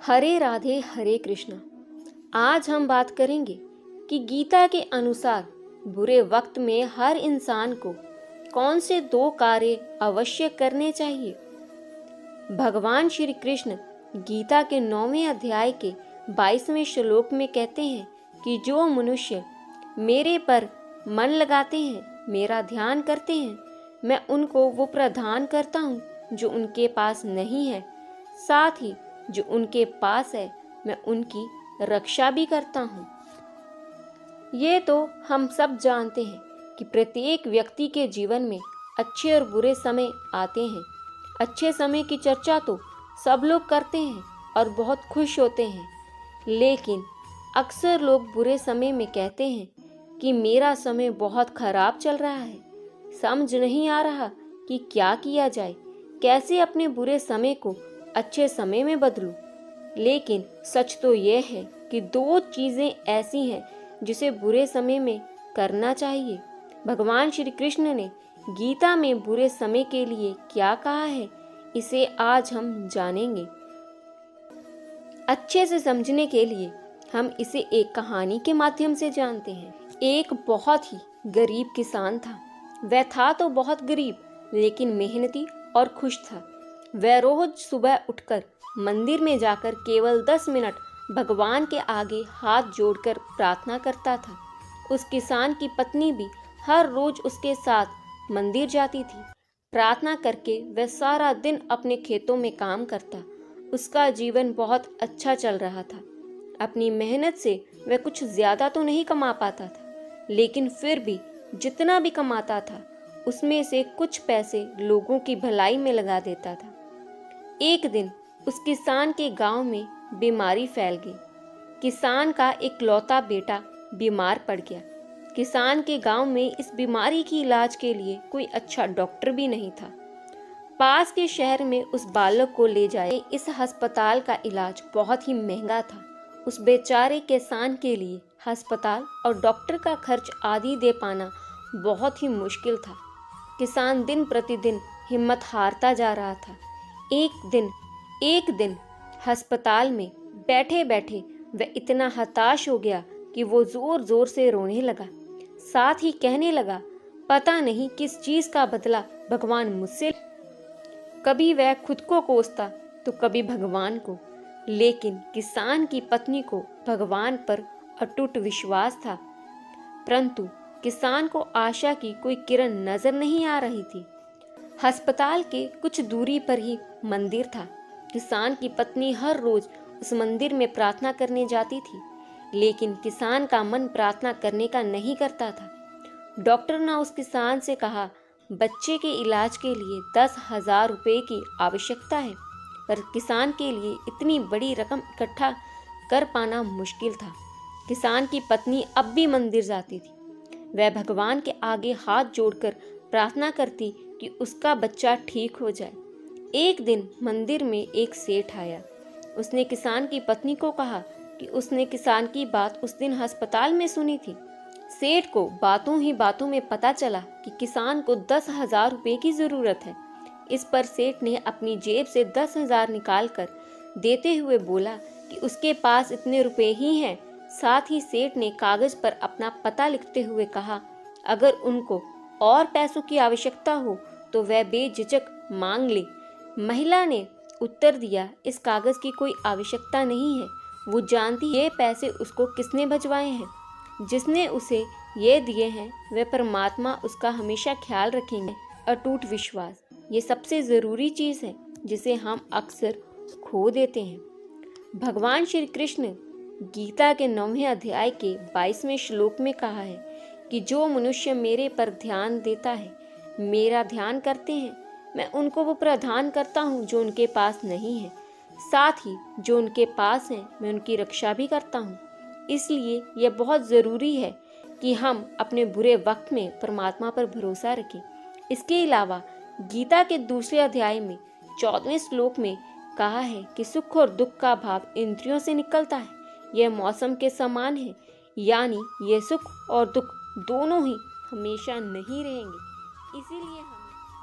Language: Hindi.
हरे राधे हरे कृष्णा। आज हम बात करेंगे कि गीता के अनुसार बुरे वक्त में हर इंसान को कौन से 2 कार्य अवश्य करने चाहिए। भगवान श्री कृष्ण गीता के 9वें अध्याय के 22वें श्लोक में कहते हैं कि जो मनुष्य मेरे पर मन लगाते हैं, मेरा ध्यान करते हैं, मैं उनको वो प्रदान करता हूँ जो उनके पास नहीं है, साथ ही जो उनके पास है मैं उनकी रक्षा भी करता हूँ। ये तो हम सब जानते हैं कि प्रत्येक व्यक्ति के जीवन में अच्छे और बुरे समय आते हैं। अच्छे समय की चर्चा तो सब लोग करते हैं और बहुत खुश होते हैं, लेकिन अक्सर लोग बुरे समय में कहते हैं कि मेरा समय बहुत खराब चल रहा है, समझ नहीं आ रहा कि क्या किया जाए, कैसे अपने बुरे समय को अच्छे समय में बदलूं। लेकिन सच तो यह है कि 2 चीजें ऐसी हैं जिसे बुरे समय में करना चाहिए। भगवान श्री कृष्ण ने गीता में बुरे समय के लिए क्या कहा है, इसे आज हम जानेंगे। अच्छे से समझने के लिए हम इसे एक कहानी के माध्यम से जानते हैं। एक बहुत ही गरीब किसान था। वह था तो बहुत गरीब, लेकिन मेहनती और खुश था। वह रोज सुबह उठकर मंदिर में जाकर केवल 10 मिनट भगवान के आगे हाथ जोड़कर प्रार्थना करता था। उस किसान की पत्नी भी हर रोज उसके साथ मंदिर जाती थी। प्रार्थना करके वह सारा दिन अपने खेतों में काम करता। उसका जीवन बहुत अच्छा चल रहा था। अपनी मेहनत से वह कुछ ज्यादा तो नहीं कमा पाता था, लेकिन फिर भी जितना भी कमाता था उसमें से कुछ पैसे लोगों की भलाई में लगा देता था। एक दिन उस किसान के गांव में बीमारी फैल गई। किसान का इकलौता बेटा बीमार पड़ गया। किसान के गांव में इस बीमारी की इलाज के लिए कोई अच्छा डॉक्टर भी नहीं था। पास के शहर में उस बालक को ले जाए। इस अस्पताल का इलाज बहुत ही महंगा था। उस बेचारे किसान के लिए अस्पताल और डॉक्टर का खर्च आदि दे पाना बहुत ही मुश्किल था। किसान दिन प्रतिदिन हिम्मत हारता जा रहा था। एक दिन अस्पताल में बैठे बैठे वह इतना हताश हो गया कि वो जोर जोर से रोने लगा। साथ ही कहने लगा, पता नहीं किस चीज का बदला भगवान मुझसे। कभी वह खुद को कोसता तो कभी भगवान को, लेकिन किसान की पत्नी को भगवान पर अटूट विश्वास था। परंतु किसान को आशा की कोई किरण नजर नहीं आ रही थी। अस्पताल के कुछ दूरी पर ही मंदिर था। किसान की पत्नी हर रोज उस मंदिर में प्रार्थना करने जाती थी, लेकिन किसान का मन प्रार्थना करने का नहीं करता था। डॉक्टर ने उस किसान से कहा, बच्चे के इलाज के लिए 10,000 रुपए की आवश्यकता है, पर किसान के लिए इतनी बड़ी रकम इकट्ठा कर पाना मुश्किल था। किसान की पत्नी अब भी मंदिर जाती थी। वह भगवान के आगे हाथ जोड़कर प्रार्थना करती कि उसका बच्चा ठीक हो जाए। एक दिन मंदिर में एक सेठ आया। उसने किसान की पत्नी को कहा कि उसने किसान की बात उस दिन अस्पताल में सुनी थी। सेठ को बातों ही बातों में पता चला कि किसान को 10,000 रुपए की जरूरत है। इस पर सेठ ने अपनी जेब से 10,000 निकाल कर देते हुए बोला कि उसके पास इतने रुपए ही हैं। साथ ही सेठ ने कागज पर अपना पता लिखते हुए कहा, अगर उनको और पैसों की आवश्यकता हो तो वह बेझिझक मांग ले। महिला ने उत्तर दिया, इस कागज की कोई आवश्यकता नहीं है। वो जानती ये पैसे उसको किसने भिजवाए हैं। जिसने उसे ये दिए हैं वह परमात्मा उसका हमेशा ख्याल रखेंगे। अटूट विश्वास ये सबसे जरूरी चीज है जिसे हम अक्सर खो देते हैं। भगवान श्री कृष्ण गीता के 9वें अध्याय के 22वें श्लोक में कहा है कि जो मनुष्य मेरे पर ध्यान देता है, मेरा ध्यान करते हैं, मैं उनको वो प्रदान करता हूँ जो उनके पास नहीं है, साथ ही जो उनके पास हैं मैं उनकी रक्षा भी करता हूँ। इसलिए यह बहुत ज़रूरी है कि हम अपने बुरे वक्त में परमात्मा पर भरोसा रखें। इसके अलावा गीता के दूसरे अध्याय में 14वें श्लोक में कहा है कि सुख और दुख का भाव इंद्रियों से निकलता है, यह मौसम के समान है, यानी यह सुख और दुख दोनों ही हमेशा नहीं रहेंगे। इसीलिए हम